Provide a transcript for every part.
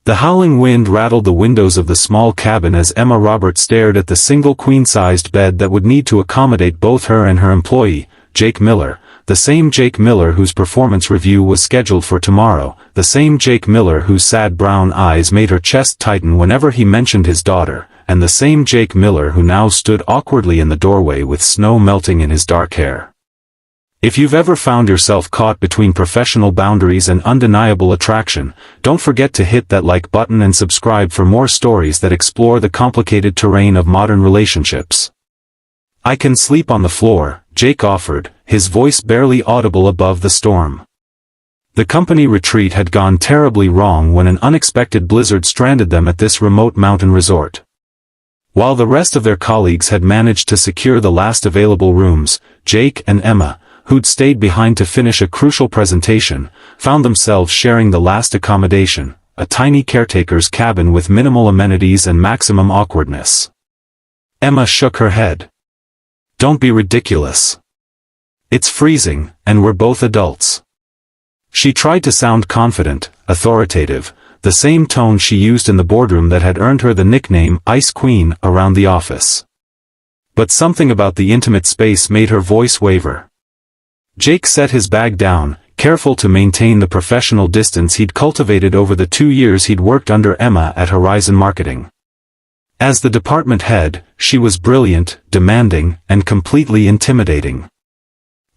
The howling wind rattled the windows of the small cabin as Emma Roberts stared at the single queen-sized bed that would need to accommodate both her and her employee, Jake Miller, the same Jake Miller whose performance review was scheduled for tomorrow, the same Jake Miller whose sad brown eyes made her chest tighten whenever he mentioned his daughter, and the same Jake Miller who now stood awkwardly in the doorway with snow melting in his dark hair. If you've ever found yourself caught between professional boundaries and undeniable attraction, don't forget to hit that like button and subscribe for more stories that explore the complicated terrain of modern relationships. "I can sleep on the floor," Jake offered, his voice barely audible above the storm. The company retreat had gone terribly wrong when an unexpected blizzard stranded them at this remote mountain resort. While the rest of their colleagues had managed to secure the last available rooms, Jake and Emma, who'd stayed behind to finish a crucial presentation, found themselves sharing the last accommodation, a tiny caretaker's cabin with minimal amenities and maximum awkwardness. Emma shook her head. "Don't be ridiculous. It's freezing, and we're both adults." She tried to sound confident, authoritative, the same tone she used in the boardroom that had earned her the nickname Ice Queen around the office. But something about the intimate space made her voice waver. Jake set his bag down, careful to maintain the professional distance he'd cultivated over the 2 years he'd worked under Emma at Horizon Marketing. As the department head, she was brilliant, demanding, and completely intimidating.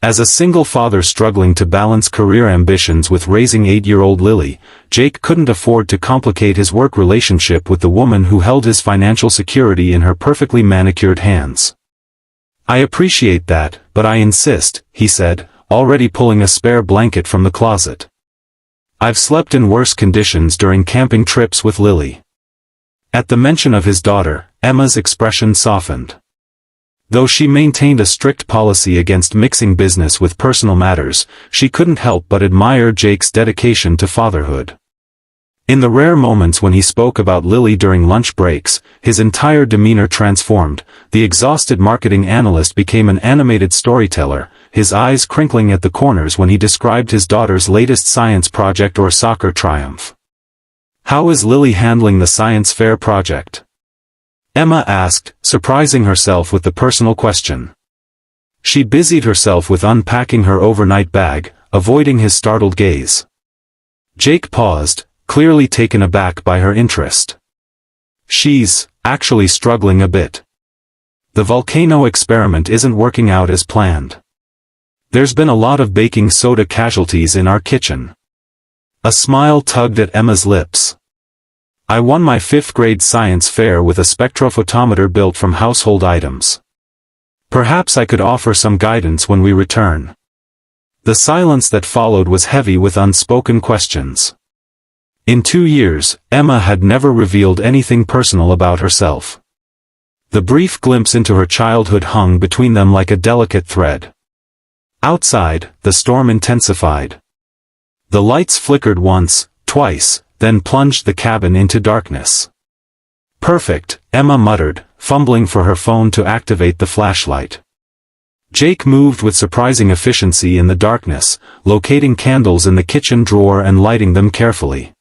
As a single father struggling to balance career ambitions with raising 8-year-old Lily, Jake couldn't afford to complicate his work relationship with the woman who held his financial security in her perfectly manicured hands. "I appreciate that, but I insist," he said, already pulling a spare blanket from the closet. "I've slept in worse conditions during camping trips with Lily." At the mention of his daughter, Emma's expression softened. Though she maintained a strict policy against mixing business with personal matters, she couldn't help but admire Jake's dedication to fatherhood. In the rare moments when he spoke about Lily during lunch breaks, his entire demeanor transformed. The exhausted marketing analyst became an animated storyteller, his eyes crinkling at the corners when he described his daughter's latest science project or soccer triumph. "How is Lily handling the science fair project?" Emma asked, surprising herself with the personal question. She busied herself with unpacking her overnight bag, avoiding his startled gaze. Jake paused, clearly taken aback by her interest. "She's actually struggling a bit. The volcano experiment isn't working out as planned. There's been a lot of baking soda casualties in our kitchen." A smile tugged at Emma's lips. "I won my 5th grade science fair with a spectrophotometer built from household items. Perhaps I could offer some guidance when we return." The silence that followed was heavy with unspoken questions. In 2 years, Emma had never revealed anything personal about herself. The brief glimpse into her childhood hung between them like a delicate thread. Outside, the storm intensified. The lights flickered once, twice, then plunged the cabin into darkness. "Perfect," Emma muttered, fumbling for her phone to activate the flashlight. Jake moved with surprising efficiency in the darkness, locating candles in the kitchen drawer and lighting them carefully.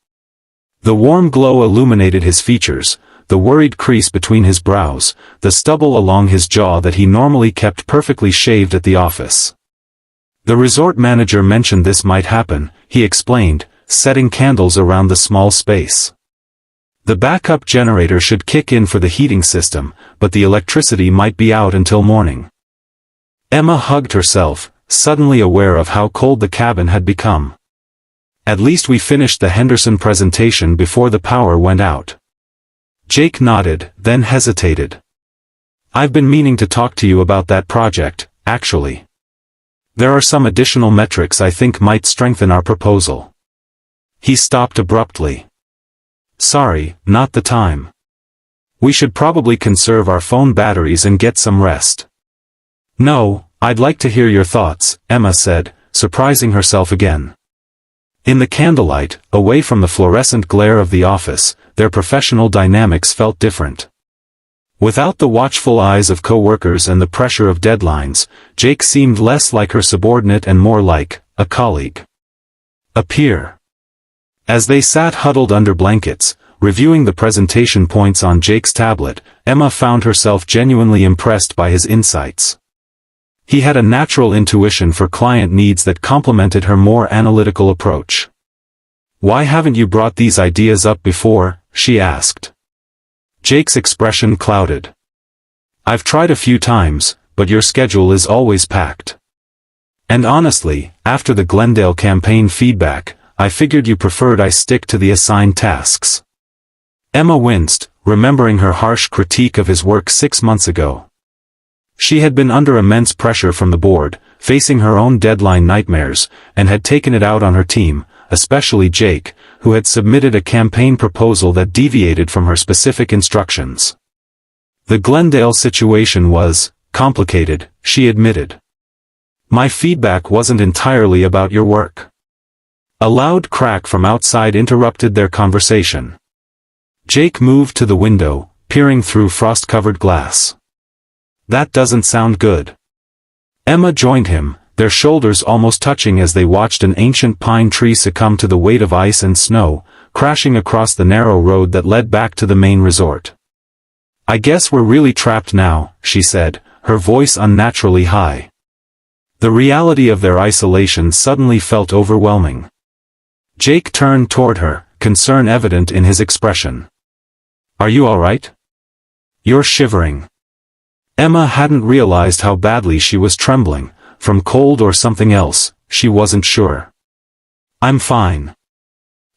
The warm glow illuminated his features, the worried crease between his brows, the stubble along his jaw that he normally kept perfectly shaved at the office. "The resort manager mentioned this might happen," he explained, setting candles around the small space. "The backup generator should kick in for the heating system, but the electricity might be out until morning." Emma hugged herself, suddenly aware of how cold the cabin had become. "At least we finished the Henderson presentation before the power went out." Jake nodded, then hesitated. "I've been meaning to talk to you about that project, actually. There are some additional metrics I think might strengthen our proposal." He stopped abruptly. "Sorry, not the time. We should probably conserve our phone batteries and get some rest." "No, I'd like to hear your thoughts," Emma said, surprising herself again. In the candlelight, away from the fluorescent glare of the office, their professional dynamics felt different. Without the watchful eyes of co-workers and the pressure of deadlines, Jake seemed less like her subordinate and more like a colleague. A peer. As they sat huddled under blankets, reviewing the presentation points on Jake's tablet, Emma found herself genuinely impressed by his insights. He had a natural intuition for client needs that complemented her more analytical approach. "Why haven't you brought these ideas up before?" she asked. Jake's expression clouded. "I've tried a few times, but your schedule is always packed. And honestly, after the Glendale campaign feedback, I figured you preferred I stick to the assigned tasks." Emma winced, remembering her harsh critique of his work 6 months ago. She had been under immense pressure from the board, facing her own deadline nightmares, and had taken it out on her team, especially Jake, who had submitted a campaign proposal that deviated from her specific instructions. The Glendale situation was complicated, she admitted. "My feedback wasn't entirely about your work." A loud crack from outside interrupted their conversation. Jake moved to the window, peering through frost-covered glass. "That doesn't sound good." Emma joined him, their shoulders almost touching as they watched an ancient pine tree succumb to the weight of ice and snow, crashing across the narrow road that led back to the main resort. "I guess we're really trapped now," she said, her voice unnaturally high. The reality of their isolation suddenly felt overwhelming. Jake turned toward her, concern evident in his expression. "Are you all right? You're shivering." Emma hadn't realized how badly she was trembling, from cold or something else, she wasn't sure. "I'm fine.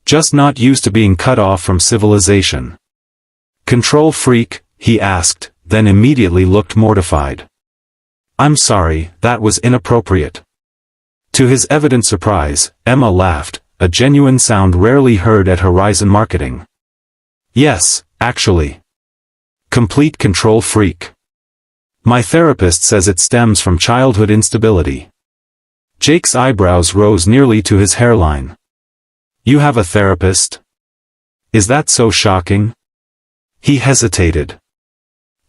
Just not used to being cut off from civilization." "Control freak?" he asked, then immediately looked mortified. "I'm sorry, that was inappropriate." To his evident surprise, Emma laughed, a genuine sound rarely heard at Horizon Marketing. "Yes, actually. Complete control freak. My therapist says it stems from childhood instability." Jake's eyebrows rose nearly to his hairline. "You have a therapist? Is that so shocking?" He hesitated.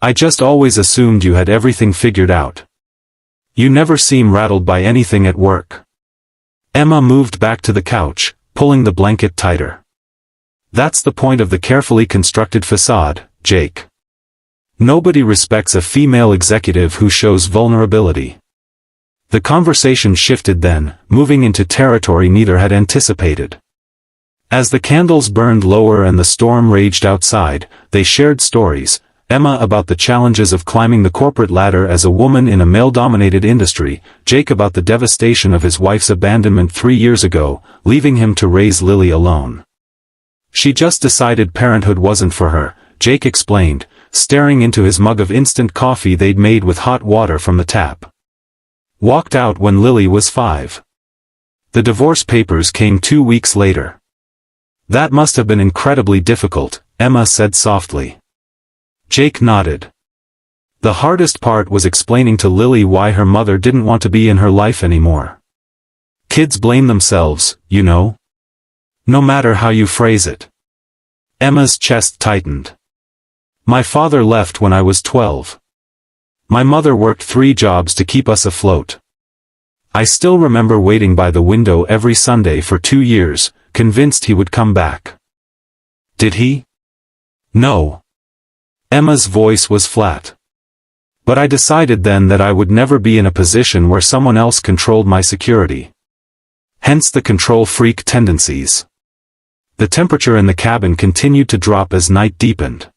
"I just always assumed you had everything figured out. You never seem rattled by anything at work." Emma moved back to the couch, pulling the blanket tighter. "That's the point of the carefully constructed facade, Jake. Nobody respects a female executive who shows vulnerability." The conversation shifted then, moving into territory neither had anticipated. As the candles burned lower and the storm raged outside, they shared stories, Emma about the challenges of climbing the corporate ladder as a woman in a male-dominated industry, Jake about the devastation of his wife's abandonment 3 years ago, leaving him to raise Lily alone. "She just decided parenthood wasn't for her," Jake explained, staring into his mug of instant coffee they'd made with hot water from the tap. "Walked out when Lily was 5. The divorce papers came 2 weeks later." "That must have been incredibly difficult," Emma said softly. Jake nodded. "The hardest part was explaining to Lily why her mother didn't want to be in her life anymore. Kids blame themselves, you know. No matter how you phrase it." Emma's chest tightened. "My father left when I was 12. My mother worked 3 jobs to keep us afloat. I still remember waiting by the window every Sunday for 2 years, convinced he would come back." "Did he?" "No." Emma's voice was flat. "But I decided then that I would never be in a position where someone else controlled my security. Hence the control freak tendencies." The temperature in the cabin continued to drop as night deepened.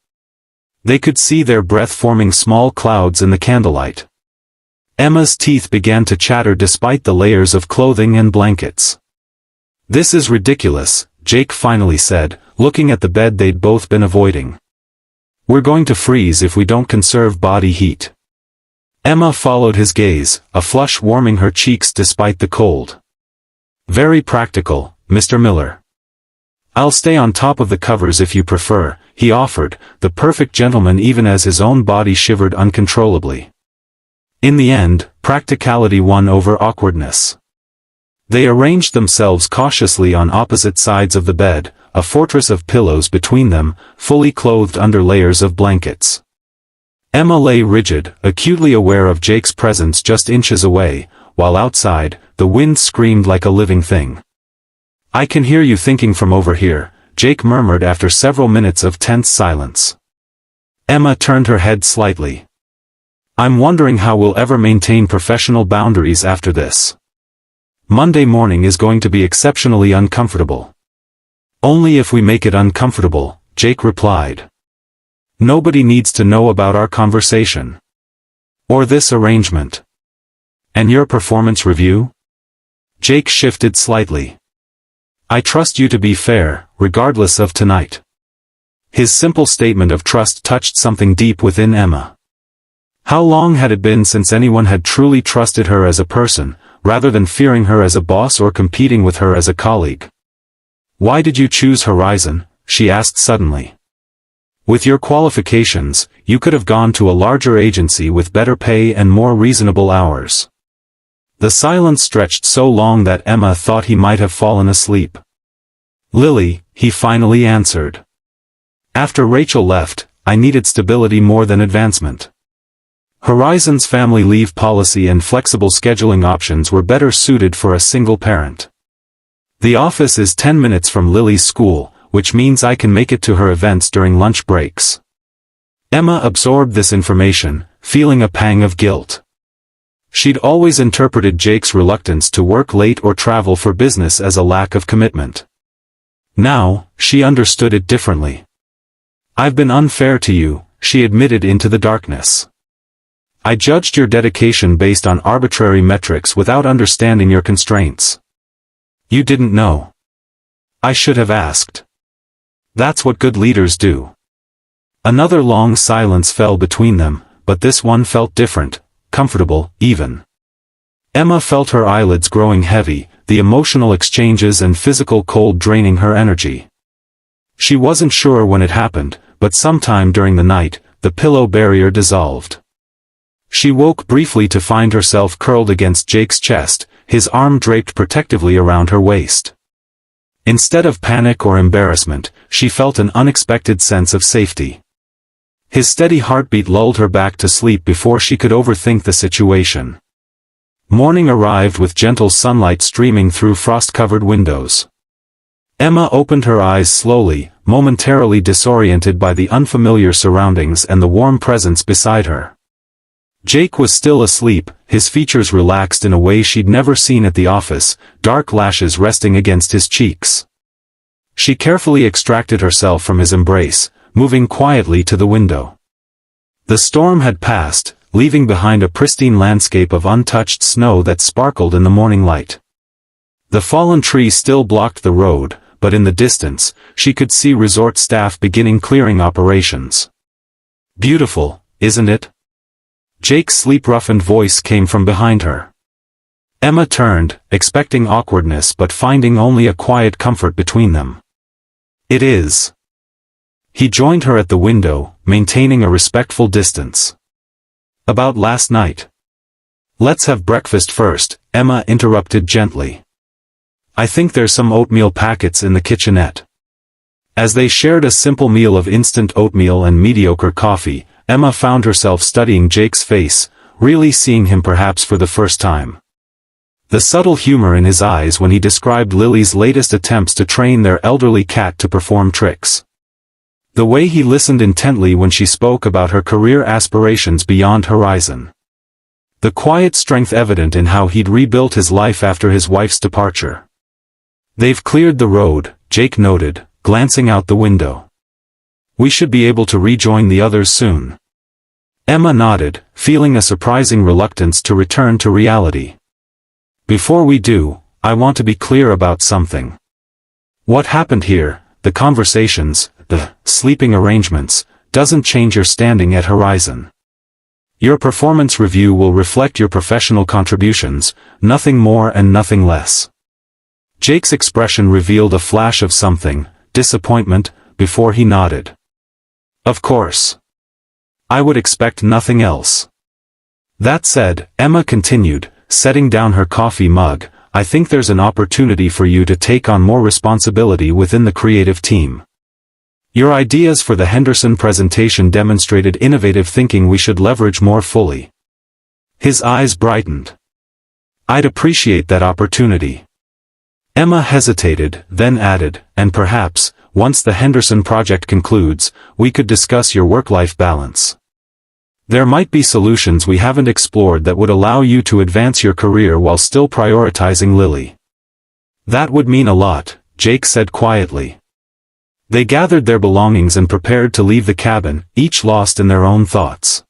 They could see their breath forming small clouds in the candlelight. Emma's teeth began to chatter despite the layers of clothing and blankets. "This is ridiculous," Jake finally said, looking at the bed they'd both been avoiding. "We're going to freeze if we don't conserve body heat." Emma followed his gaze, a flush warming her cheeks despite the cold. "Very practical, Mr. Miller." "I'll stay on top of the covers if you prefer," he offered, the perfect gentleman even as his own body shivered uncontrollably. In the end, practicality won over awkwardness. They arranged themselves cautiously on opposite sides of the bed, a fortress of pillows between them, fully clothed under layers of blankets. Emma lay rigid, acutely aware of Jake's presence just inches away, while outside, the wind screamed like a living thing. I can hear you thinking from over here, Jake murmured after several minutes of tense silence. Emma turned her head slightly. I'm wondering how we'll ever maintain professional boundaries after this. Monday morning is going to be exceptionally uncomfortable. Only if we make it uncomfortable, Jake replied. Nobody needs to know about our conversation. Or this arrangement. And your performance review? Jake shifted slightly. I trust you to be fair, regardless of tonight. His simple statement of trust touched something deep within Emma. How long had it been since anyone had truly trusted her as a person, rather than fearing her as a boss or competing with her as a colleague? Why did you choose Horizon? She asked suddenly. With your qualifications, you could have gone to a larger agency with better pay and more reasonable hours. The silence stretched so long that Emma thought he might have fallen asleep. Lily, he finally answered. After Rachel left, I needed stability more than advancement. Horizon's family leave policy and flexible scheduling options were better suited for a single parent. The office is 10 minutes from Lily's school, which means I can make it to her events during lunch breaks. Emma absorbed this information, feeling a pang of guilt. She'd always interpreted Jake's reluctance to work late or travel for business as a lack of commitment. Now, she understood it differently. I've been unfair to you, she admitted into the darkness. I judged your dedication based on arbitrary metrics without understanding your constraints. You didn't know. I should have asked. That's what good leaders do. Another long silence fell between them, but this one felt different, comfortable, even. Emma felt her eyelids growing heavy, the emotional exchanges and physical cold draining her energy. She wasn't sure when it happened, but sometime during the night, the pillow barrier dissolved. She woke briefly to find herself curled against Jake's chest, his arm draped protectively around her waist. Instead of panic or embarrassment, she felt an unexpected sense of safety. His steady heartbeat lulled her back to sleep before she could overthink the situation. Morning arrived with gentle sunlight streaming through frost-covered windows. Emma opened her eyes slowly, momentarily disoriented by the unfamiliar surroundings and the warm presence beside her. Jake was still asleep, his features relaxed in a way she'd never seen at the office, dark lashes resting against his cheeks. She carefully extracted herself from his embrace, moving quietly to the window. The storm had passed, leaving behind a pristine landscape of untouched snow that sparkled in the morning light. The fallen tree still blocked the road, but in the distance, she could see resort staff beginning clearing operations. Beautiful, isn't it? Jake's sleep-roughened voice came from behind her. Emma turned, expecting awkwardness but finding only a quiet comfort between them. It is. He joined her at the window, maintaining a respectful distance. About last night. Let's have breakfast first, Emma interrupted gently. I think there's some oatmeal packets in the kitchenette. As they shared a simple meal of instant oatmeal and mediocre coffee, Emma found herself studying Jake's face, really seeing him perhaps for the first time. The subtle humor in his eyes when he described Lily's latest attempts to train their elderly cat to perform tricks. The way he listened intently when she spoke about her career aspirations beyond Horizon. The quiet strength evident in how he'd rebuilt his life after his wife's departure. They've cleared the road, Jake noted, glancing out the window. We should be able to rejoin the others soon. Emma nodded, feeling a surprising reluctance to return to reality. Before we do, I want to be clear about something. What happened here, the conversations, the sleeping arrangements, doesn't change your standing at Horizon. Your performance review will reflect your professional contributions, nothing more and nothing less. Jake's expression revealed a flash of something, disappointment, before he nodded. Of course. I would expect nothing else. That said, Emma continued, setting down her coffee mug, I think there's an opportunity for you to take on more responsibility within the creative team. Your ideas for the Henderson presentation demonstrated innovative thinking we should leverage more fully. His eyes brightened. I'd appreciate that opportunity. Emma hesitated, then added, and perhaps, once the Henderson project concludes, we could discuss your work-life balance. There might be solutions we haven't explored that would allow you to advance your career while still prioritizing Lily. That would mean a lot, Jake said quietly. They gathered their belongings and prepared to leave the cabin, each lost in their own thoughts.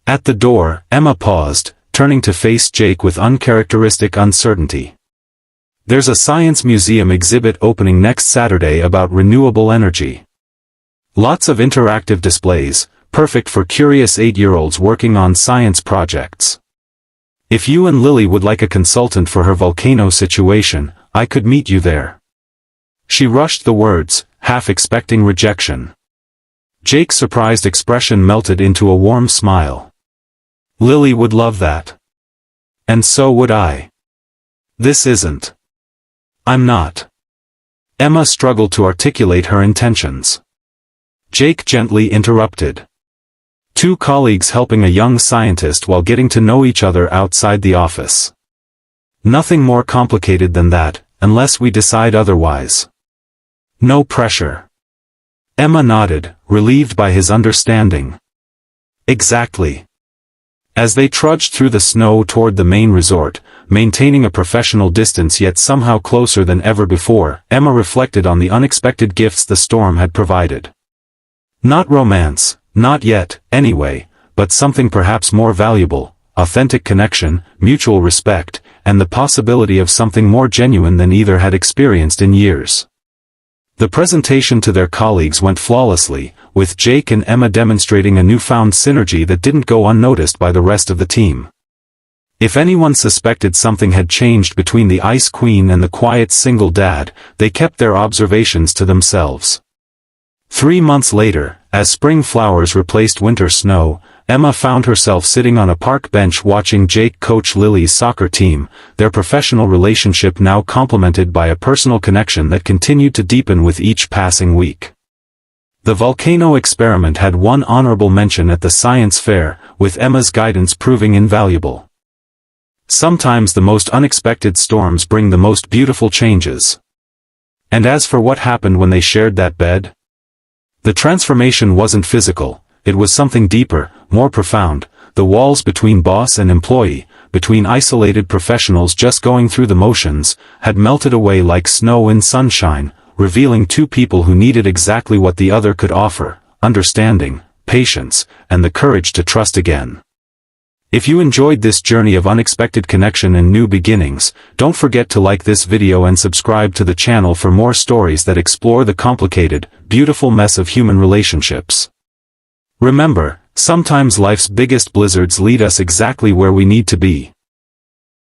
At the door, Emma paused, turning to face Jake with uncharacteristic uncertainty. There's a science museum exhibit opening next Saturday about renewable energy. Lots of interactive displays, perfect for curious 8-year-olds working on science projects. If you and Lily would like a consultant for her volcano situation, I could meet you there. She rushed the words, half expecting rejection. Jake's surprised expression melted into a warm smile. Lily would love that. And so would I. This isn't. I'm not. Emma struggled to articulate her intentions. Jake gently interrupted. Two colleagues helping a young scientist while getting to know each other outside the office. Nothing more complicated than that, unless we decide otherwise. No pressure. Emma nodded, relieved by his understanding. Exactly. As they trudged through the snow toward the main resort, maintaining a professional distance yet somehow closer than ever before, Emma reflected on the unexpected gifts the storm had provided. Not romance, not yet, anyway, but something perhaps more valuable, authentic connection, mutual respect, and the possibility of something more genuine than either had experienced in years. The presentation to their colleagues went flawlessly, with Jake and Emma demonstrating a newfound synergy that didn't go unnoticed by the rest of the team. If anyone suspected something had changed between the Ice Queen and the quiet single dad, they kept their observations to themselves. 3 months later, as spring flowers replaced winter snow, Emma found herself sitting on a park bench watching Jake coach Lily's soccer team, their professional relationship now complemented by a personal connection that continued to deepen with each passing week. The volcano experiment had won honorable mention at the science fair, with Emma's guidance proving invaluable. Sometimes the most unexpected storms bring the most beautiful changes. And as for what happened when they shared that bed? The transformation wasn't physical, it was something deeper, more profound. The walls between boss and employee, between isolated professionals just going through the motions, had melted away like snow in sunshine, revealing two people who needed exactly what the other could offer: understanding, patience, and the courage to trust again. If you enjoyed this journey of unexpected connection and new beginnings, don't forget to like this video and subscribe to the channel for more stories that explore the complicated, beautiful mess of human relationships. Remember, sometimes life's biggest blizzards lead us exactly where we need to be.